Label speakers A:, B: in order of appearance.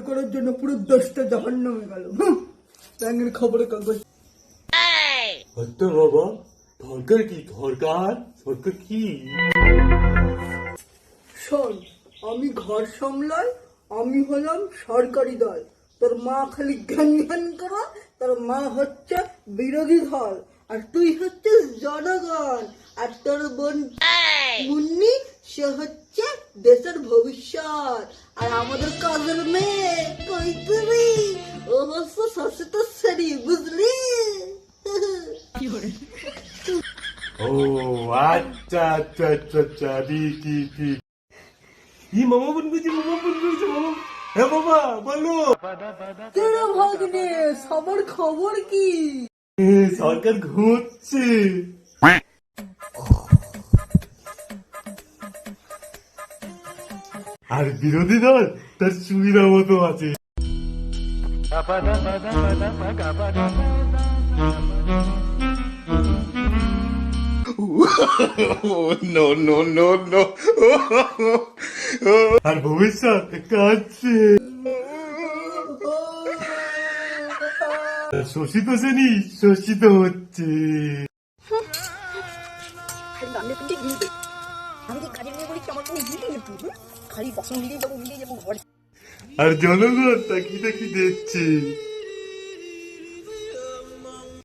A: করার জন্য পুরো দেশটা জাহান্নামে গেল। ব্যাঙের খবরের কাগজ।
B: আচ্ছা বাবা, সরকার কি? সরকার কি?
A: শোন, আমি ঘর সামলাই, আমি হলাম সরকারি দল। তোর মা খালি জ্ঞান জ্ঞান করা, তোর মা হচ্ছে বিরোধী দল, আর তুই হচ্ছিস জনগণ। আর তোর বোন মুন্নি, সে হচ্ছে দেশের ভবিষ্যৎ। আর আমাদের কাজের মেয়ে কই তুমি, ও হচ্ছে শাসিত শ্রেণী, বুঝলি?
B: ও আচ্ছা আচ্ছা আচ্ছা আচ্ছা, ঠিক। ই মামা ফোন করেছে, মামা। হ্যাঁ বাবা বলো।
A: কেন ভাগ্নে, সবার খবর কি?
B: সরকার ঘুরছে। আর বিরোধী দল তার সুবিধা মতো আছে। No. আর ভবিষ্যৎ কাছে শোষিত শ্রেণী শোষিত হচ্ছে। আর জনগণ তাকি দেখছে।